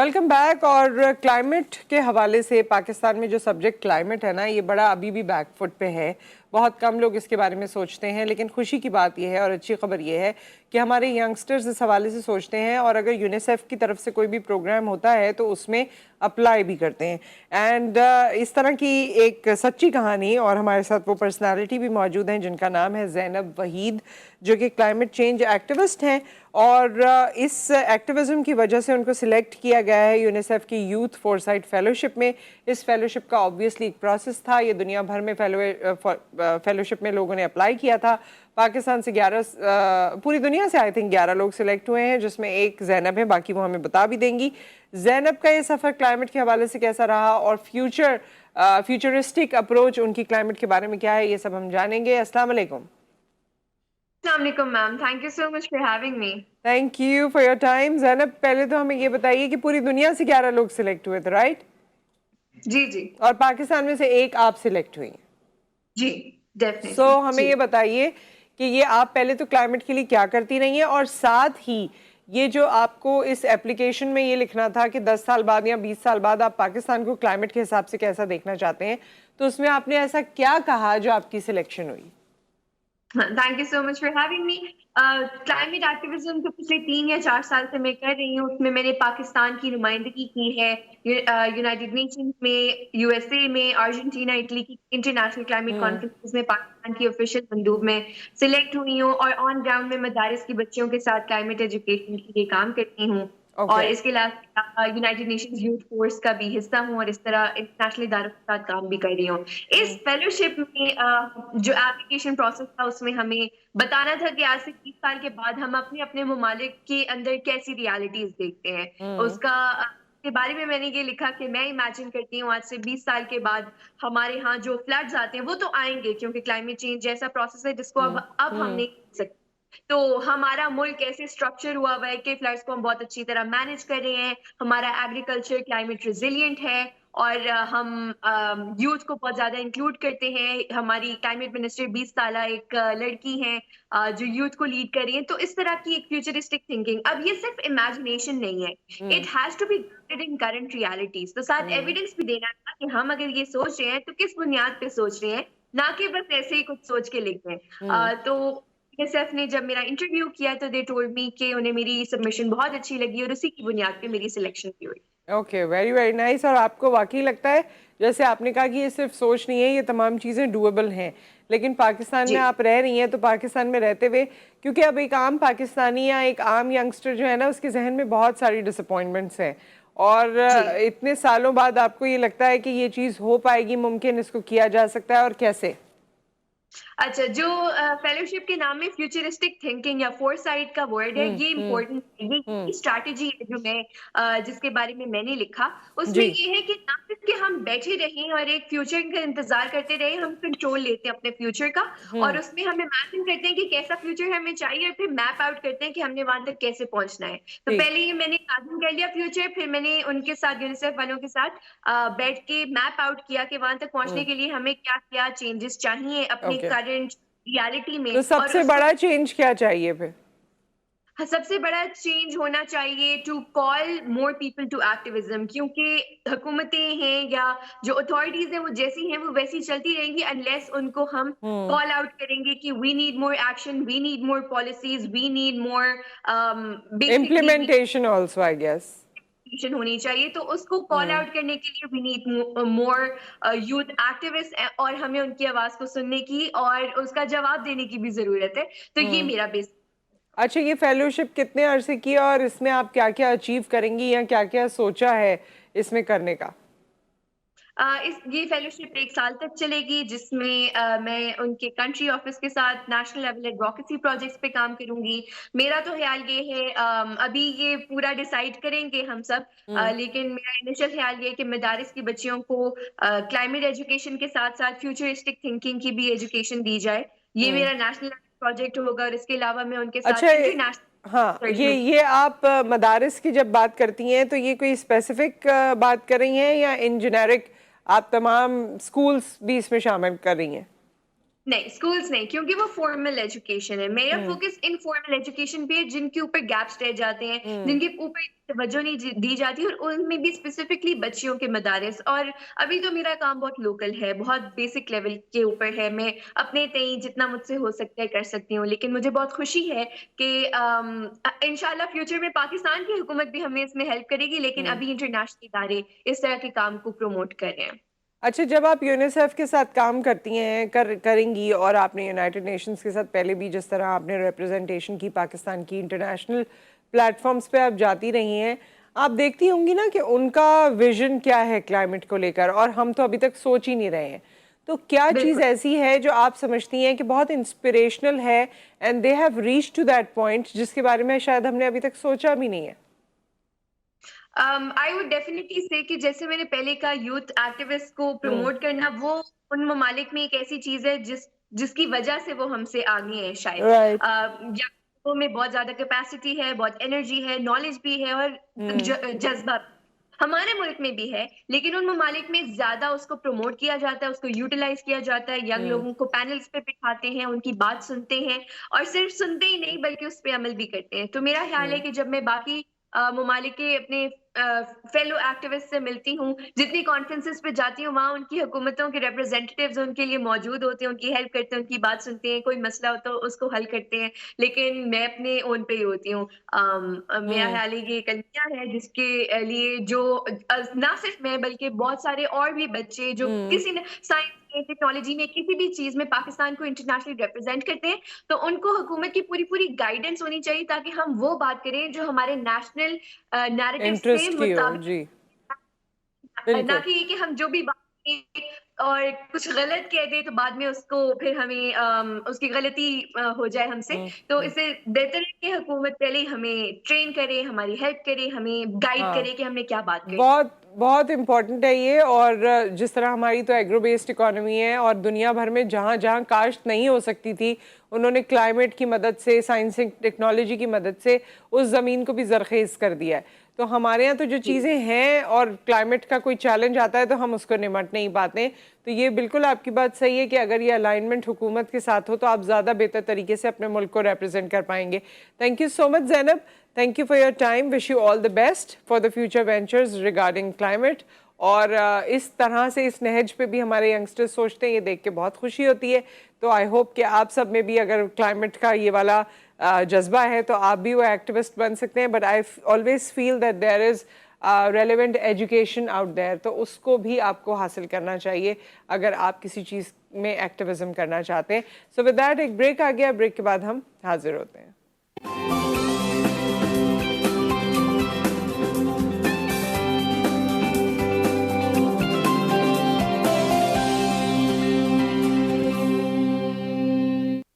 Welcome back. और climate के हवाले से पाकिस्तान में जो सब्जेक्ट क्लाइमेट है ना, ये बड़ा अभी भी बैक फुट पे है। बहुत कम लोग इसके बारे में सोचते हैं, लेकिन खुशी की बात यह है और अच्छी खबर यह है कि हमारे यंगस्टर्स इस हवाले से सोचते हैं और अगर यूनिसेफ की तरफ से कोई भी प्रोग्राम होता है तो उसमें अप्लाई भी करते हैं। एंड इस तरह की एक सच्ची कहानी, और हमारे साथ वो पर्सनालिटी भी मौजूद हैं जिनका नाम है ज़ैनब वहीद, जो कि क्लाइमेट चेंज एक्टिविस्ट हैं। और इस एक्टिविज़म की वजह से उनको सिलेक्ट किया गया है यूनिसेफ की यूथ फोरसाइट फेलोशिप में। इस फेलोशिप का ऑब्वियसली एक प्रोसेस था, ये दुनिया भर में फेलोशिप में लोगों ने अप्लाई किया था। पाकिस्तान से 11 पूरी दुनिया से आई थिंक 11 लोग सिलेक्ट हुए हैं, जिसमें एक ज़ैनब है, बाकी वो हमें बता भी देंगी। ज़ैनब का ये सफ़र क्लाइमेट के हवाले से कैसा रहा और फ्यूचरिस्टिक अप्रोच उनकी क्लाइमेट के बारे में क्या है, ये सब हम जानेंगे। अस्सलाम वालेकुम। Ma'am, thank you so much for having me. Thank you for your time. Zainab, पहले तो हमें ये बताइए कि पूरी दुनिया से 11 लोग सिलेक्ट हुए थे, राइट? जी जी और पाकिस्तान में से एक आप सिलेक्ट हुई हैं। जी, सो डेफिनेटली हमें जी। ये बताइए कि ये आप पहले तो क्लाइमेट के लिए क्या करती रही हैं, और साथ ही ये जो आपको इस एप्लीकेशन में ये लिखना था कि 10 साल बाद या 20 साल बाद आप पाकिस्तान को क्लाइमेट के हिसाब से कैसा देखना चाहते हैं, तो उसमें आपने ऐसा क्या कहा जो आपकी सिलेक्शन हुई? Thank you so much for having me. Climate activism जो पिछले 3 या 4 साल से मैं कर रही हूँ, उसमें मैंने पाकिस्तान की नुमाइंदगी की है यूनाइटेड नेशंस में, यूएसए में, अर्जेंटीना, इटली की इंटरनेशनल क्लाइमेट कॉन्फ्रेंस में पाकिस्तान की ऑफिशियल मंदूब में सिलेक्ट हुई हूँ और ऑन ग्राउंड में मदारिस की बच्चियों के साथ क्लाइमेट एजुकेशन के लिए काम करती हूँ। और ओके। इसके अलावा यूनाइटेड नेशंस यूथ फोर्स का भी हिस्सा हूँ और इस तरह इंटरनेशनल इदारों के साथ काम भी कर रही हूँ। इस फेलोशिप में जो एप्लीकेशन प्रोसेस था, उसमें हमें बताना था कि आज से 20 साल के बाद हम अपने अपने ममालिक के अंदर कैसी रियलिटीज देखते हैं। उसका के बारे में मैंने ये लिखा कि मैं इमेजिन करती हूँ आज से 20 साल के बाद हमारे यहाँ जो फ्लड्स आते हैं वो तो आएंगे, क्योंकि क्लाइमेट चेंज जैसा प्रोसेस है जिसको अब हम नहीं कर सकते। तो हमारा मुल्क कैसे स्ट्रक्चर हुआ है कि फ्लड्स को हम बहुत अच्छी तरह मैनेज कर रहे हैं, हमारा एग्रीकल्चर क्लाइमेट रेजिलिएंट है और हम यूथ को बहुत ज्यादा इंक्लूड करते हैं। हमारी क्लाइमेट मिनिस्टर 20 साल एक लड़की हैं जो यूथ को लीड कर रही है। तो इस तरह की एक फ्यूचरिस्टिक थिंकिंग, अब ये सिर्फ इमेजिनेशन नहीं है, it has to be grounded in current realities. तो साथ एविडेंस भी देना था कि हम अगर ये सोच रहे हैं तो किस बुनियाद पे सोच रहे हैं, ना कि बस ऐसे ही कुछ सोच के लिख दें। तो यूनिसेफ ने जब मेरा इंटरव्यू किया तो दे टोल्ड मी कि उन्हें मेरी सबमिशन बहुत अच्छी लगी और उसी की बुनियाद पे मेरी सिलेक्शन की हुई। Okay, very very nice. और आपको वाकई लगता है, जैसे आपने कहा कि ये सिर्फ सोच नहीं है, ये तमाम चीज़ें डूएबल हैं, लेकिन पाकिस्तान में जी आप रह रही हैं, तो पाकिस्तान में रहते हुए, क्योंकि अब एक आम पाकिस्तानी या एक आम यंगस्टर जो है ना, उसके जहन में बहुत सारी डिसअपॉइंटमेंट्स हैं, और जी। इतने सालों बाद आपको ये लगता है कि ये चीज़ हो पाएगी, मुमकिन इसको किया जा सकता है, और कैसे? अच्छा, जो फेलोशिप के नाम में फ्यूचरिस्टिक थिंकिंग या फोरसाइट का वर्ड है, ये इम्पोर्टेंट है। ये स्ट्रैटेजी है जो मैं जिसके बारे में मैंने लिखा, उसमें जी। ये है कि ना सिर्फ कि हम बैठे रहें और एक फ्यूचर का इंतजार करते रहें, हम कंट्रोल लेते हैं अपने फ्यूचर का और उसमें हम इमेजिन करते हैं कि कैसा फ्यूचर हमें चाहिए और फिर मैप आउट करते हैं कि हमने वहां तक कैसे पहुंचना है। तो ठीक। पहले ये मैंने इमेजिन कर लिया फ्यूचर, फिर मैंने उनके साथ, यूनिसेफ वालों के साथ बैठ के मैप आउट किया कि वहां तक पहुंचने के लिए हमें क्या क्या चेंजेस चाहिए अपने ओके, करंट रियलिटी में। तो और सबसे उसको बड़ा चेंज क्या चाहिए फिर? सबसे बड़ा चेंज होना चाहिए to call more people to activism, क्योंकि हुकूमतें हैं या जो अथॉरिटीज हैं वो जैसी हैं वो वैसी चलती रहेंगी अनलेस उनको हम कॉल आउट करेंगे कि we need more action, we need more policies, we need more basically implementation also, I guess. होनी चाहिए। तो उसको कॉल आउट करने के लिए we need more youth activist और हमें उनकी आवाज को सुनने की और उसका जवाब देने की भी जरूरत है। तो ये मेरा बेस। अच्छा, ये फेलोशिप कितने अरसे की है और इसमें आप क्या क्या अचीव करेंगी या क्या क्या सोचा है इसमें करने का? ये फेलोशिप 1 साल तक चलेगी, जिसमें मैं उनके कंट्री ऑफिस के साथ नेशनल लेवल एडवोकेसी प्रोजेक्ट्स पे काम करूंगी। मेरा तो ख्याल ये है, अभी ये पूरा डिसाइड करेंगे हम सब, लेकिन मेरा इनिशियल ख्याल ये है कि मदारिस की बच्चियों को क्लाइमेट एजुकेशन के साथ साथ फ्यूचरिस्टिक थिंकिंग की भी एजुकेशन दी जाए। ये मेरा नेशनल प्रोजेक्ट होगा और इसके अलावा मैं उनके अच्छा, साथ इंटरनेशनल हाँ, ये आप मदारिस की जब बात करती हैं तो ये कोई स्पेसिफिक बात कर रही हैं या इन जेनेरिक आप तमाम स्कूल्स भी इसमें शामिल कर रही हैं? نہیں اسکولس نہیں، کیونکہ وہ فارمل ایجوکیشن ہے. میرا فوکس انفارمل ایجوکیشن پہ ہے، جن کے اوپر گیپس رہ جاتے ہیں، جن کے اوپر توجہ نہیں دی جاتی، اور ان میں بھی اسپیسیفکلی بچیوں کے مدارس. اور ابھی تو میرا کام بہت لوکل ہے، بہت بیسک لیول کے اوپر ہے. میں اپنے تئیں جتنا مجھ سے ہو سکتا ہے کر سکتی ہوں، لیکن مجھے بہت خوشی ہے کہ انشاءاللہ فیوچر میں پاکستان کی حکومت بھی ہمیں اس میں ہیلپ کرے گی، لیکن ابھی انٹرنیشنل ادارے اس طرح کے کام کو پروموٹ کر رہے ہیں. اچھا، جب آپ یونیسیف کے ساتھ کام کرتی ہیں کریں گی، اور آپ نے یونائٹڈ نیشنز کے ساتھ پہلے بھی جس طرح آپ نے ریپرزنٹیشن کی پاکستان کی انٹرنیشنل پلیٹ فارمز پہ آپ جاتی رہی ہیں، آپ دیکھتی ہوں گی نا کہ ان کا ویژن کیا ہے کلائمیٹ کو لے کر، اور ہم تو ابھی تک سوچ ہی نہیں رہے ہیں. تو کیا چیز بالکل. ایسی ہے جو آپ سمجھتی ہیں کہ بہت انسپریشنل ہے and they have reach to that point, جس کے بارے میں شاید ہم نے ابھی تک سوچا بھی نہیں ہے؟ آئی وڈ ڈیفینیٹلی سے کہ جیسے میں نے پہلے کہا، یوتھ ایکٹیوسٹ کو پروموٹ کرنا وہ ان ممالک میں ایک ایسی چیز ہے جس کی وجہ سے وہ ہم سے آگے ہیں شاید. رائٹ. یا لوگوں میں بہت زیادہ کیپیسٹی ہے، بہت انرجی ہے، نالج بھی ہے، اور جذبہ ہمارے ملک میں بھی ہے، لیکن ان ممالک میں زیادہ اس کو پروموٹ کیا جاتا ہے، اس کو یوٹیلائز کیا جاتا ہے. ینگ لوگوں کو پینلز پہ بٹھاتے ہیں، ان کی بات سنتے ہیں، اور صرف سنتے ہی نہیں بلکہ اس پہ عمل بھی کرتے ہیں. تو میرا خیال ہے کہ جب میں باقی ممالک کے اپنے فیلو ایکٹیوسٹ سے ملتی ہوں، جتنی کانفرنسز پہ جاتی ہوں، وہاں ان کی حکومتوں کے ریپرزینٹیوز ان کے لیے موجود ہوتے ہیں، ان کی ہیلپ کرتے ہیں، ان کی بات سنتے ہیں، کوئی مسئلہ ہو تو اس کو حل کرتے ہیں. لیکن میں اپنے اون پہ ہی ہوتی ہوں. میرا خیال ہے کہ ایک المیہ ہے جس کے لیے جو نہ صرف میں بلکہ بہت سارے اور بھی بچے جو کسی نے سائنس میں، ٹیکنالوجی میں، کسی بھی چیز میں پاکستان کو انٹرنیشنل ریپرزینٹ کرتے ہیں، تو ان کو حکومت کی پوری گائیڈنس ہونی چاہیے تاکہ ہم وہ بات کریں جو ہمارے نیشنل نیریٹو سے انٹرسٹ کی ہو. مطابق، جی نہ بالکل. کہ یہ کہ ہم جو بھی بات کریں اور کچھ غلط کہہ دیں تو بعد میں اس کو پھر ہمیں اس کی غلطی ہو جائے ہم سے. تو اس سے بہتر ہے کہ حکومت پہلے ہی ہمیں ٹرین کرے، ہماری ہیلپ کرے، ہمیں گائیڈ ہاں، کرے کہ ہم نے کیا بات کرنی. بہت بہت امپورٹنٹ ہے یہ. اور جس طرح ہماری تو ایگرو بیسڈ اکانومی ہے، اور دنیا بھر میں جہاں جہاں کاشت نہیں ہو سکتی تھی، انہوں نے کلائمیٹ کی مدد سے، سائنسنگ ٹیکنالوجی کی مدد سے اس زمین کو بھی زرخیز کر دیا ہے. تو ہمارے یہاں تو جو چیزیں ہیں، اور کلائمیٹ کا کوئی چیلنج آتا ہے تو ہم اس کو نمٹ نہیں پاتے. تو یہ بالکل آپ کی بات صحیح ہے کہ اگر یہ الائنمنٹ حکومت کے ساتھ ہو تو آپ زیادہ بہتر طریقے سے اپنے ملک کو ریپرزینٹ کر پائیں گے. Thank you so much Zainab. Thank you for your time. Wish you all the best for the future ventures regarding climate. اور اس طرح سے اس نہج پہ بھی ہمارے ینگسٹر سوچتے ہیں، یہ دیکھ کے بہت خوشی ہوتی ہے. تو آئی ہوپ کہ آپ سب میں بھی اگر کلائمیٹ کا یہ والا جذبہ ہے تو آپ بھی وہ ایکٹیوسٹ بن سکتے ہیں. But I always feel that there is relevant education out there, تو اس کو بھی آپ کو حاصل کرنا چاہیے اگر آپ کسی چیز میں ایکٹیوزم کرنا چاہتے ہیں. سو ود دیٹ ایک بریک آ گیا، بریک کے بعد ہم حاضر ہوتے ہیں.